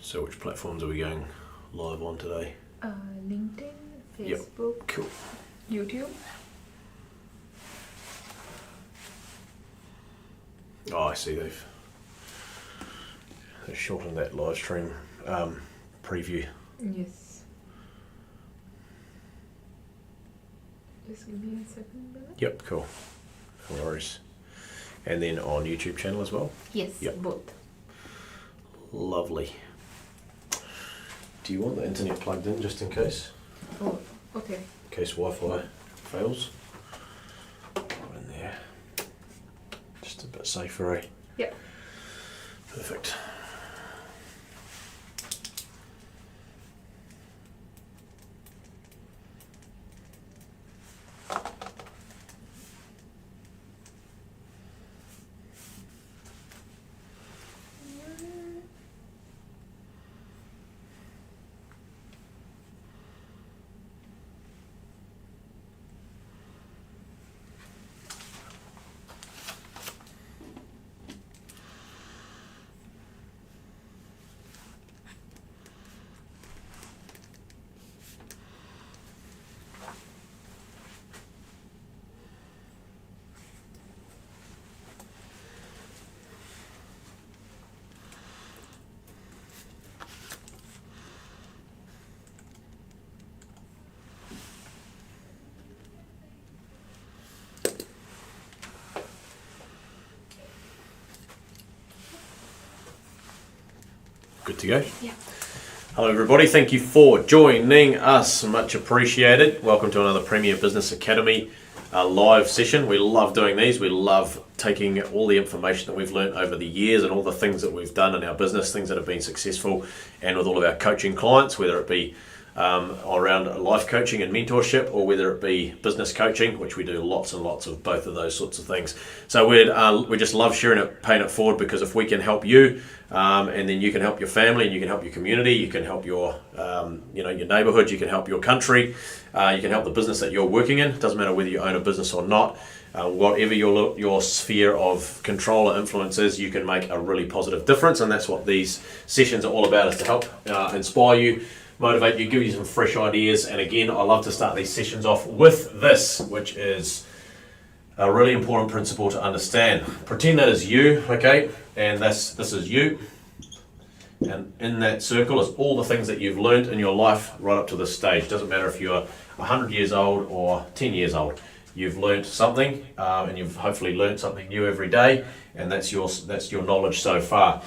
So which platforms are we going live on today? LinkedIn, Yep. Facebook, Cool. YouTube. Oh, I see they've shortened that live stream preview. Yes. Just give me a second, Bella. Yep, cool. No worries. And then on YouTube channel as well? Yes, Yep. both. Lovely. Do you want the internet plugged in just in case? Oh, okay. In case Wi-Fi fails? Put in there. Just a bit safer, eh? Yep. Perfect. Good to go? Yeah. Hello everybody, thank you for joining us, much appreciated. Welcome to another Premier Business Academy live session. We love doing these. We love taking all the information that we've learned over the years and all the things that we've done in our business, things that have been successful, and with all of our coaching clients, whether it be around life coaching and mentorship, or whether it be business coaching, which we do lots and lots of both of those sorts of things. So we just love sharing it, paying it forward, because if we can help you, and then you can help your family, and you can help your community, you can help your your neighborhood, you can help your country, you can help the business that you're working in. It doesn't matter whether you own a business or not. Whatever your sphere of control or influence is, you can make a really positive difference, and that's what these sessions are all about, is to help inspire you, motivate you, give you some fresh ideas. And again, I love to start these sessions off with this, which is a really important principle to understand. Pretend that is you, okay? And this is you. And in that circle is all the things that you've learned in your life right up to this stage. Doesn't matter if you're 100 years old or 10 years old. You've learned something, and you've hopefully learned something new every day, and that's your knowledge so far.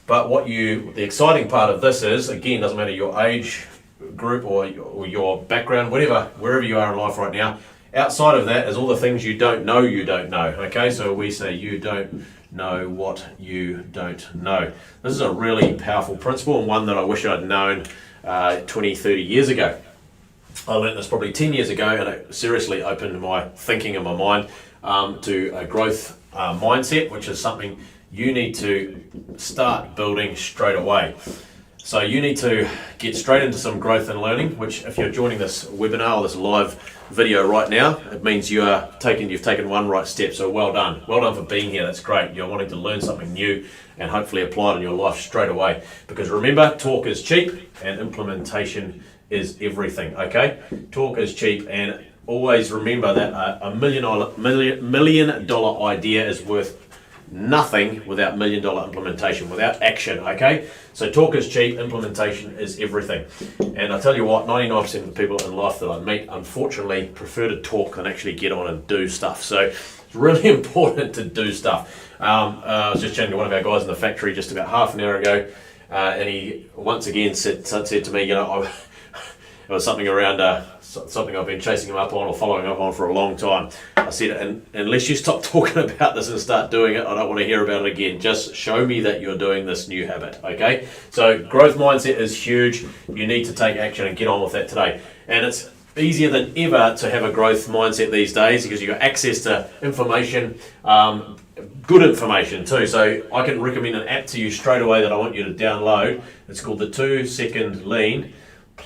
But the exciting part of this is, again, doesn't matter your age group or your background, wherever you are in life right now, outside of that is all the things you don't know, okay? So we say you don't know what you don't know. This is a really powerful principle, and one that I wish I'd known 20, 30 years ago. I learned this probably 10 years ago, and it seriously opened my thinking and my mind to a growth mindset, which is something you need to start building straight away. So you need to get straight into some growth and learning, which if you're joining this webinar or this live video right now, it means you've taken one right step. So well done. Well done for being here. That's great. You're wanting to learn something new and hopefully apply it in your life straight away. Because remember, talk is cheap and implementation is everything, okay? Talk is cheap, and always remember that a $1 million idea is worth nothing without $1 million implementation, without action, okay? So talk is cheap, implementation is everything. And I tell you what, 99% of the people in life that I meet, unfortunately, prefer to talk than actually get on and do stuff. So it's really important to do stuff. I was just chatting to one of our guys in the factory just about half an hour ago, and he once again said to me, it was something around something I've been chasing him up on or following up on for a long time. I said, unless you stop talking about this and start doing it, I don't want to hear about it again. Just show me that you're doing this new habit, okay? So growth mindset is huge. You need to take action and get on with that today. And it's easier than ever to have a growth mindset these days, because you've got access to information, good information too. So I can recommend an app to you straight away that I want you to download. It's called the 2 Second Lean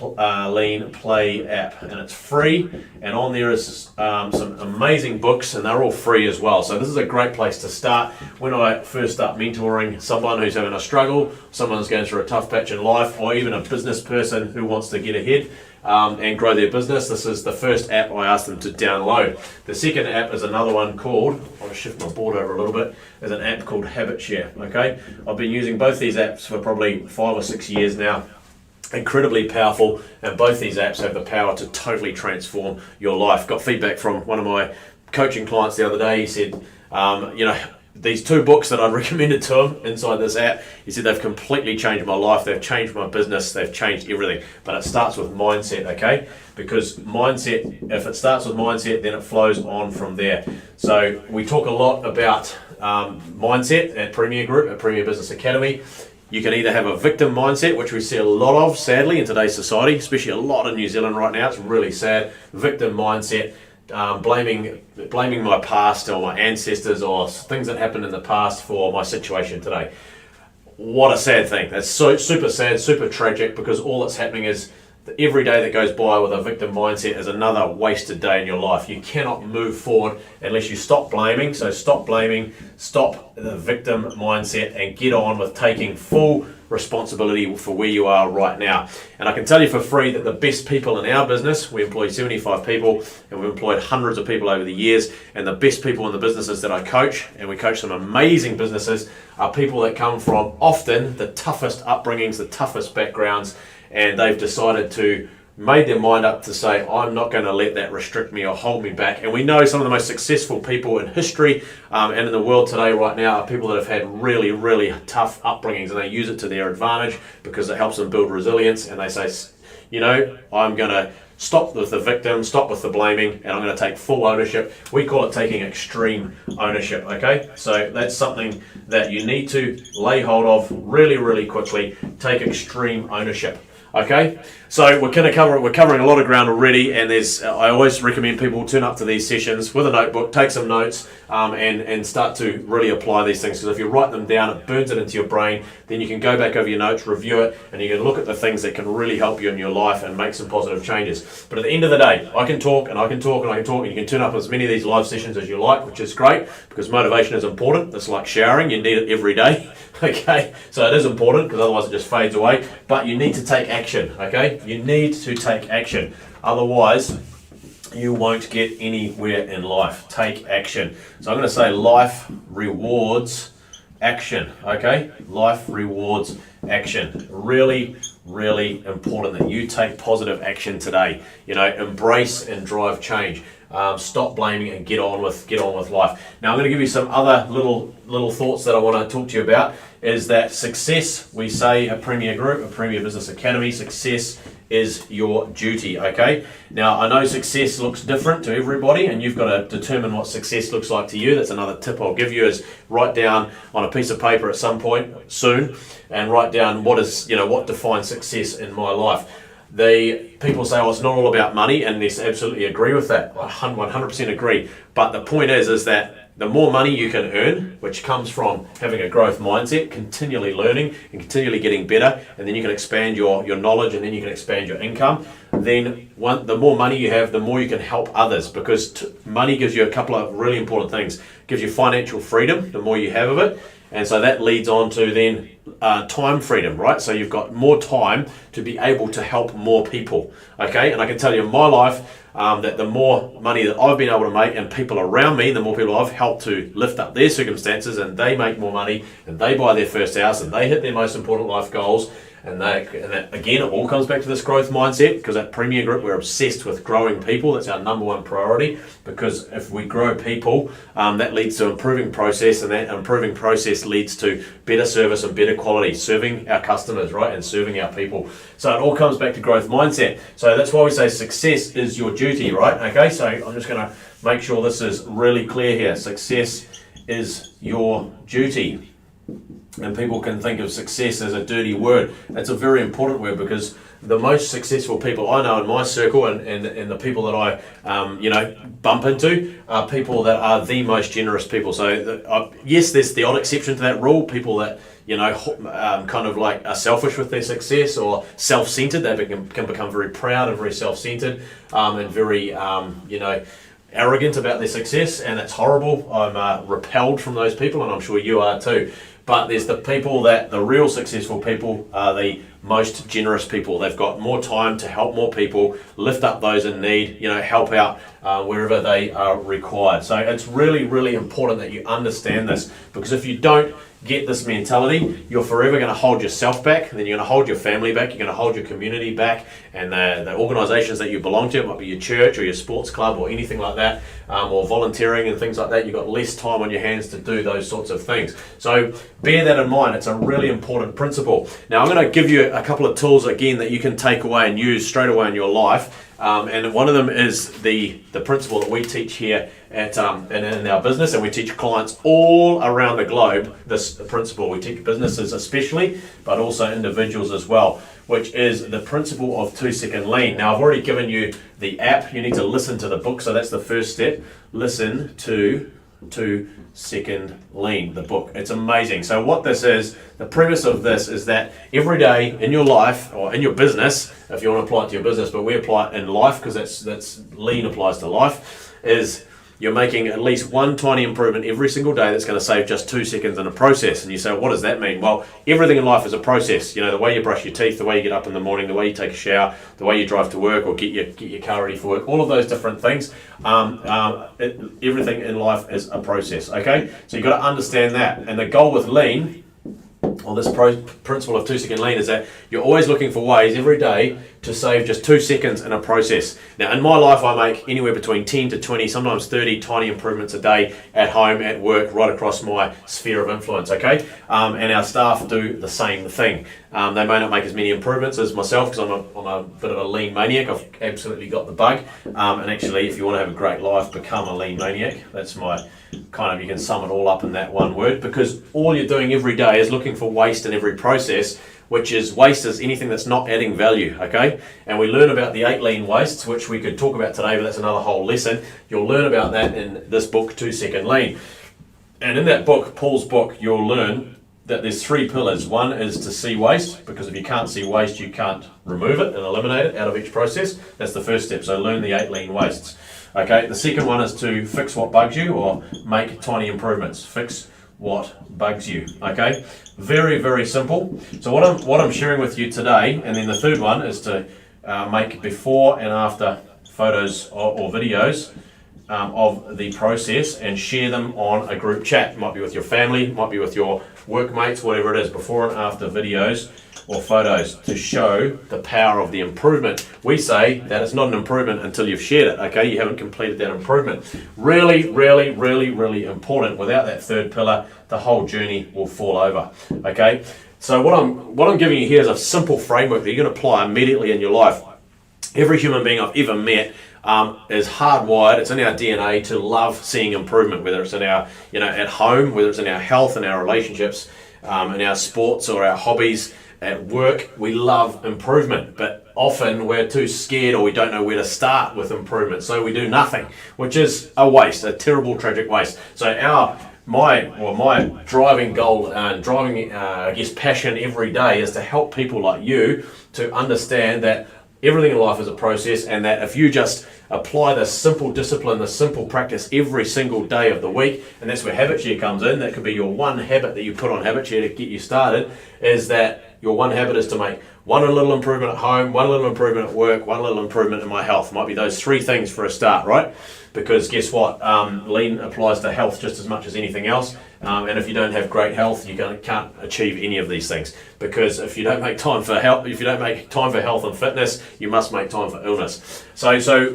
Lean Play app, and it's free, and on there is some amazing books, and they're all free as well. So this is a great place to start when I first start mentoring someone who's having a struggle, someone who's going through a tough patch in life, or even a business person who wants to get ahead and grow their business. This is the first app I asked them to download. The second app is another one called, I'll shift my board over a little bit, is an app called HabitShare. Okay, I've been using both these apps for probably 5 or 6 years now. Incredibly powerful, and both these apps have the power to totally transform your life. Got feedback from one of my coaching clients the other day. He said, these 2 books that I'd recommended to him inside this app, he said they've completely changed my life, they've changed my business, they've changed everything. But it starts with mindset, okay? Because mindset, if it starts with mindset, then it flows on from there. So we talk a lot about mindset at Premier Group, at Premier Business Academy. You can either have a victim mindset, which we see a lot of, sadly, in today's society, especially a lot in New Zealand right now. It's really sad. Victim mindset, blaming my past or my ancestors or things that happened in the past for my situation today. What a sad thing. That's so super sad, super tragic, because all that's happening is that every day that goes by with a victim mindset is another wasted day in your life. You cannot move forward unless you stop blaming. So stop blaming, stop the victim mindset, and get on with taking full responsibility for where you are right now. And I can tell you for free that the best people in our business, we employ 75 people, and we've employed hundreds of people over the years, and the best people in the businesses that I coach, and we coach some amazing businesses, are people that come from often the toughest upbringings, the toughest backgrounds, and they've decided to made their mind up to say, I'm not going to let that restrict me or hold me back. And we know some of the most successful people in history and in the world today right now are people that have had really, really tough upbringings, and they use it to their advantage because it helps them build resilience. And they say, I'm going to stop with the victim, stop with the blaming, and I'm going to take full ownership. We call it taking extreme ownership, okay? So that's something that you need to lay hold of really, really quickly. Take extreme ownership. Okay, so we're covering a lot of ground already, and I always recommend people turn up to these sessions with a notebook, take some notes, and start to really apply these things, because if you write them down, it burns it into your brain. Then you can go back over your notes, review it, and you can look at the things that can really help you in your life and make some positive changes. But at the end of the day, I can talk and I can talk and I can talk, and you can turn up as many of these live sessions as you like, which is great, because motivation is important. It's like showering, you need it every day. Okay, so it is important, because otherwise it just fades away. But you need to take action. Okay, you need to take action. Otherwise, you won't get anywhere in life. Take action. So I'm going to say life rewards action. Okay, life rewards action. Really, really important that you take positive action today. Embrace and drive change. Stop blaming and get on with life. Now I'm going to give you some other little thoughts that I want to talk to you about. Is that success, we say at Premier Group, at Premier Business Academy, success is your duty, okay? Now, I know success looks different to everybody, and you've got to determine what success looks like to you. That's another tip I'll give you, is write down on a piece of paper at some point soon, and write down what defines success in my life. People say, it's not all about money, and they absolutely agree with that. I 100% agree. But the point is that the more money you can earn, which comes from having a growth mindset, continually learning and continually getting better, and then you can expand your knowledge, and then you can expand your income, then the more money you have, the more you can help others, because money gives you a couple of really important things. It gives you financial freedom, the more you have of it, and so that leads on to then time freedom, right? So you've got more time to be able to help more people, okay? And I can tell you in my life, that the more money that I've been able to make, and people around me, the more people I've helped to lift up their circumstances, and they make more money, and they buy their first house, and they hit their most important life goals. And that, again, it all comes back to this growth mindset, because at Premier Group, we're obsessed with growing people. That's our number one priority, because if we grow people, that leads to improving process, and that improving process leads to better service and better quality, serving our customers, right, and serving our people. So it all comes back to growth mindset. So that's why we say success is your duty, right? Okay, so I'm just going to make sure this is really clear here. Success is your duty. And people can think of success as a dirty word. It's a very important word, because the most successful people I know in my circle and the people that I bump into are people that are the most generous people. So yes, there's the odd exception to that rule, people that kind of like are selfish with their success or self-centered. They can become very proud and very self-centered and very arrogant about their success, and it's horrible. I'm repelled from those people, and I'm sure you are too. But there's the people the real successful people are the most generous people. They've got more time to help more people, lift up those in need, help out wherever they are required. So it's really, really important that you understand this, because if you don't get this mentality, you're forever going to hold yourself back, and then you're going to hold your family back, you're going to hold your community back, and the organisations that you belong to, it might be your church or your sports club or anything like that, or volunteering and things like that. You've got less time on your hands to do those sorts of things. So bear that in mind. It's a really important principle. Now I'm going to give you a couple of tools again that you can take away and use straight away in your life. And one of them is the principle that we teach here in our business, and we teach clients all around the globe this principle. We teach businesses especially, but also individuals as well, which is the principle of 2-second lean. Now I've already given you the app. You need to listen to the book, so that's the first step. Listen to 2-second lean, the book. It's amazing. So what this is, the premise of this is that every day in your life or in your business, if you want to apply it to your business, but we apply it in life because that's lean applies to life, is you're making at least one tiny improvement every single day that's going to save just 2 seconds in a process. And you say, what does that mean? Well, everything in life is a process. The way you brush your teeth, the way you get up in the morning, the way you take a shower, the way you drive to work or get your car ready for work, all of those different things. Everything in life is a process, okay? So you've got to understand that. And the goal with lean, or this principle of 2-second lean, is that you're always looking for ways every day to save just 2 seconds in a process. Now in my life I make anywhere between 10 to 20, sometimes 30 tiny improvements a day at home, at work, right across my sphere of influence, okay? And our staff do the same thing. They may not make as many improvements as myself because I'm a bit of a lean maniac. I've absolutely got the bug. And actually, if you want to have a great life, become a lean maniac. That's my you can sum it all up in that one word, because all you're doing every day is looking for waste in every process, which is waste is anything that's not adding value, okay? And we learn about the 8 lean wastes, which we could talk about today, but that's another whole lesson. You'll learn about that in this book, 2-second lean. And in that book, Paul's book, you'll learn that there's 3 pillars. One is to see waste, because if you can't see waste, you can't remove it and eliminate it out of each process. That's the first step. So learn the 8 lean wastes. Okay, the second one is to fix what bugs you, or make tiny improvements. Fix what bugs you. Okay, very, very simple. So what I'm sharing with you today, and then the third one is to make before and after photos or videos of the process and share them on a group chat. It might be with your family, might be with your workmates, whatever it is, before and after videos or photos to show the power of the improvement. We say that it's not an improvement until you've shared it, okay? You haven't completed that improvement. Really, really, really, really important. Without that third pillar, the whole journey will fall over, okay? So what I'm giving you here is a simple framework that you're going to apply immediately in your life. Every human being I've ever met is hardwired, it's in our DNA to love seeing improvement, whether it's in our, at home, whether it's in our health and our relationships, in our sports or our hobbies, at work. We love improvement, but often we're too scared or we don't know where to start with improvement, so we do nothing, which is a waste, a terrible, tragic waste. So my driving goal and driving, passion every day is to help people like you to understand that everything in life is a process, and that if you just apply this simple discipline, this simple practice every single day of the week, and that's where HabitShare comes in. That could be your one habit that you put on HabitShare to get you started, is that your one habit is to make one little improvement at home, one little improvement at work, one little improvement in my health. Might be those 3 things for a start, right? Because guess what? Lean applies to health just as much as anything else. And if you don't have great health, you can't achieve any of these things. Because if you don't make time for health, and fitness, you must make time for illness. So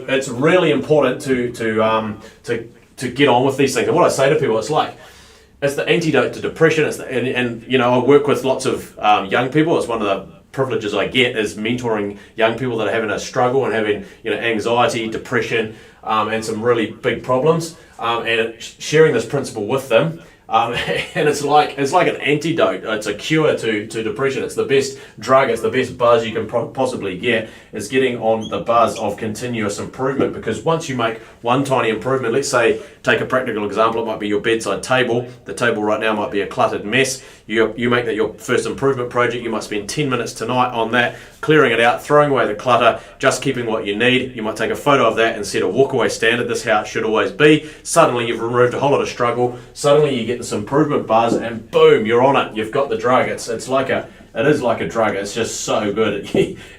it's really important to get on with these things. And what I say to people, it's the antidote to depression. I work with lots of young people. It's one of the privileges I get is mentoring young people that are having a struggle and having anxiety, depression, and some really big problems, and sharing this principle with them And it's like an antidote. It's a cure to depression. It's the best drug. It's the best buzz you can possibly get. Is getting on the buzz of continuous improvement. Because once you make one tiny improvement, let's say take a practical example. It might be your bedside table. The table right now might be a cluttered mess. You make that your first improvement project. You might spend 10 minutes tonight on that, clearing it out, throwing away the clutter, just keeping what you need. You might take a photo of that and set a walkaway standard. This is how it should always be. Suddenly you've removed a whole lot of struggle. Suddenly you get this improvement buzz, and boom, you're on it. You've got the drug. It is like a drug. It's just so good,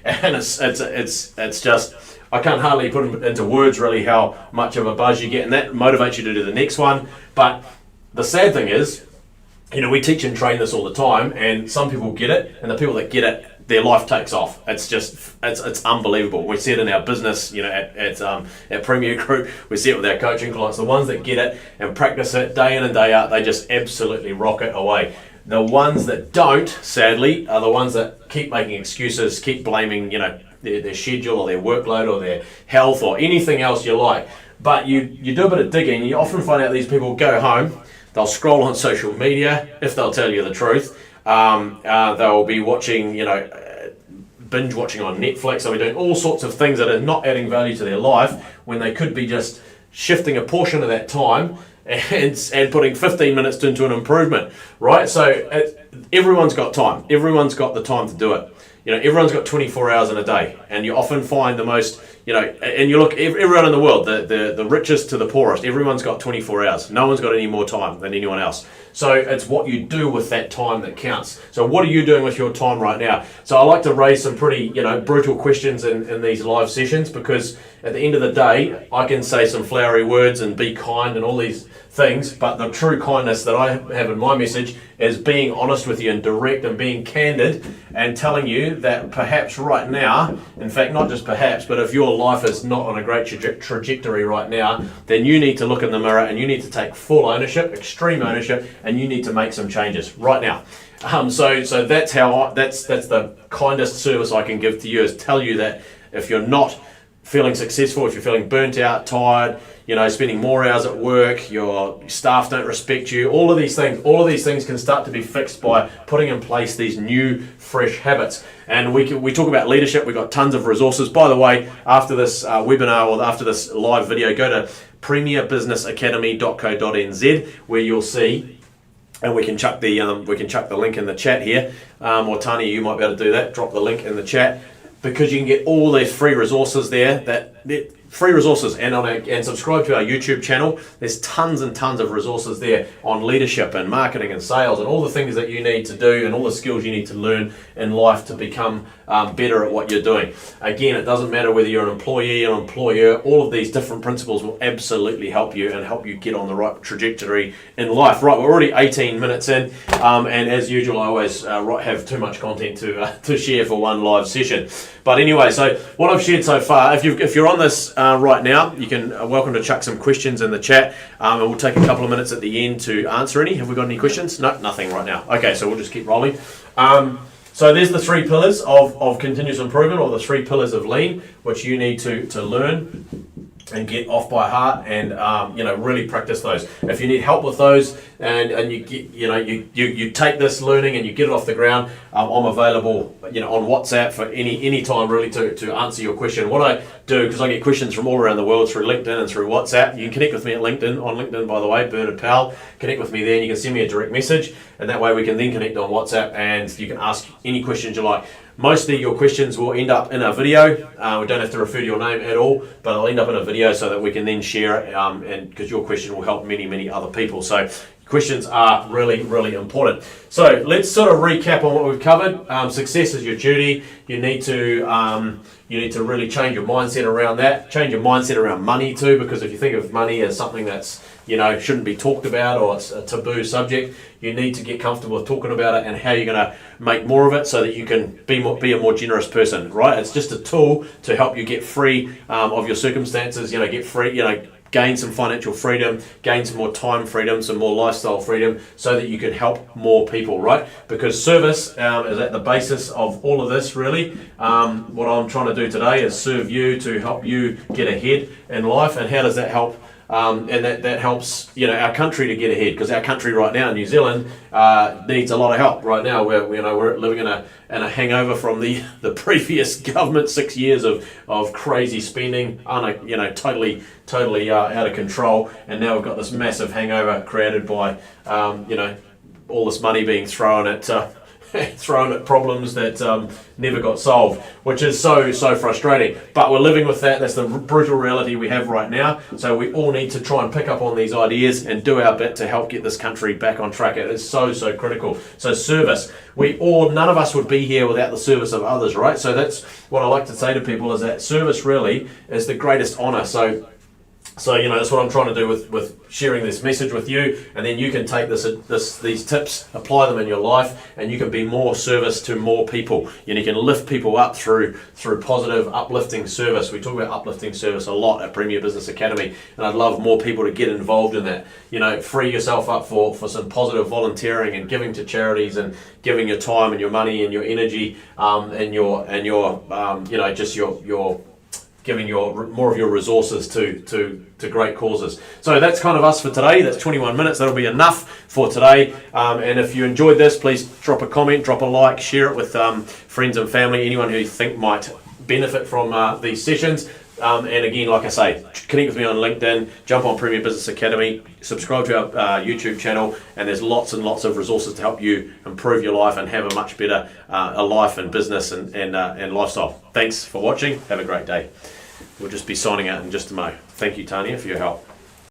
and it's just. I can't hardly put it into words really how much of a buzz you get, and that motivates you to do the next one. But the sad thing is, we teach and train this all the time, and some people get it, and the people that get it, their life takes off. It's unbelievable. We see it in our business, at Premier Group. We see it with our coaching clients. The ones that get it and practice it day in and day out, they just absolutely rock it away. The ones that don't, sadly, are the ones that keep making excuses, keep blaming, their schedule or their workload or their health or anything else you like. But you do a bit of digging, and you often find out these people go home, they'll scroll on social media, if they'll tell you the truth. They'll be watching, binge watching on Netflix. They'll be doing all sorts of things that are not adding value to their life when they could be just shifting a portion of that time and putting 15 minutes into an improvement, right? So everyone's got time. Everyone's got the time to do it. Everyone's got 24 hours in a day, and you often find the most, and you look, everyone in the world, the richest to the poorest, everyone's got 24 hours. No one's got any more time than anyone else. So it's what you do with that time that counts. So what are you doing with your time right now? So I like to raise some pretty, brutal questions in these live sessions, because at the end of the day, I can say some flowery words and be kind and all these things, but the true kindness that I have in my message is being honest with you and direct and being candid and telling you that perhaps right now, in fact not just perhaps, but if your life is not on a great trajectory right now, then you need to look in the mirror and you need to take full ownership, extreme ownership, and you need to make some changes right now. So that's that's the kindest service I can give to you, is tell you that if you're not feeling successful, if you're feeling burnt out, tired, spending more hours at work, your staff don't respect you, all of these things can start to be fixed by putting in place these new, fresh habits. And we talk about leadership. We've got tons of resources. By the way, after this webinar or after this live video, go to premierbusinessacademy.co.nz, where you'll see, and we can chuck the link in the chat here, or Tanya, you might be able to do that. Drop the link in the chat, because you can get all these free resources there, free resources, and subscribe to our YouTube channel. There's tons and tons of resources there on leadership and marketing and sales and all the things that you need to do and all the skills you need to learn in life to become better at what you're doing. Again, it doesn't matter whether you're an employee or an employer. All of these different principles will absolutely help you and help you get on the right trajectory in life. Right, we're already 18 minutes in, and as usual, I always have too much content to share for one live session. But anyway, so what I've shared so far, if you're on this right now, you can welcome to chuck some questions in the chat, and we'll take a couple of minutes at the end to answer any. Have we got any questions? No, nothing right now. Okay, so we'll just keep rolling. So there's the 3 pillars of continuous improvement, or the 3 pillars of lean, which you need to learn and get off by heart, and really practice those. If you need help with those, and you get you take this learning and you get it off the ground, I'm available on WhatsApp for any time really to answer your question. What I do, because I get questions from all around the world through LinkedIn and through WhatsApp, you can connect with me at LinkedIn. On LinkedIn, by the way, Bernard Powell. Connect with me there, and you can send me a direct message, and that way we can then connect on WhatsApp, and you can ask any questions you like. Mostly your questions will end up in a video. We don't have to refer to your name at all, but it'll end up in a video so that we can then share it, and because your question will help many, many other people. So questions are really, really important. So let's sort of recap on what we've covered. Success is your duty. You need to really change your mindset around that. Change your mindset around money too, because if you think of money as something that's shouldn't be talked about, or it's a taboo subject, you need to get comfortable with talking about it and how you're going to make more of it so that you can be a more generous person, right? It's just a tool to help you get free of your circumstances, get free, gain some financial freedom, gain some more time freedom, some more lifestyle freedom, so that you can help more people, right? Because service is at the basis of all of this, really. What I'm trying to do today is serve you to help you get ahead in life. And how does that help and that helps our country to get ahead, because our country right now, New Zealand, needs a lot of help right now. We're living in a hangover from the previous government, 6 years of crazy spending, totally out of control, and now we've got this massive hangover created by all this money being thrown at problems that never got solved, which is so frustrating. But we're living with that. That's the brutal reality we have right now. So we all need to try and pick up on these ideas and do our bit to help get this country back on track. It is so critical. So service. None of us would be here without the service of others, right? So that's what I like to say to people, is that service really is the greatest honor. So that's what I'm trying to do with sharing this message with you, and then you can take these tips, apply them in your life, and you can be more service to more people. You can lift people up through positive, uplifting service. We talk about uplifting service a lot at Premier Business Academy, and I'd love more people to get involved in that. Free yourself up for some positive volunteering and giving to charities, and giving your time and your money and your energy, and your giving more of your resources to great causes. So that's kind of us for today. That's 21 minutes. That'll be enough for today. And if you enjoyed this, please drop a comment, drop a like, share it with friends and family, anyone who you think might benefit from these sessions. And again, like I say, connect with me on LinkedIn, jump on Premier Business Academy, subscribe to our YouTube channel, and there's lots and lots of resources to help you improve your life and have a much better life and business and lifestyle. Thanks for watching. Have a great day. We'll just be signing out in just a moment. Thank you, Tanya, for your help.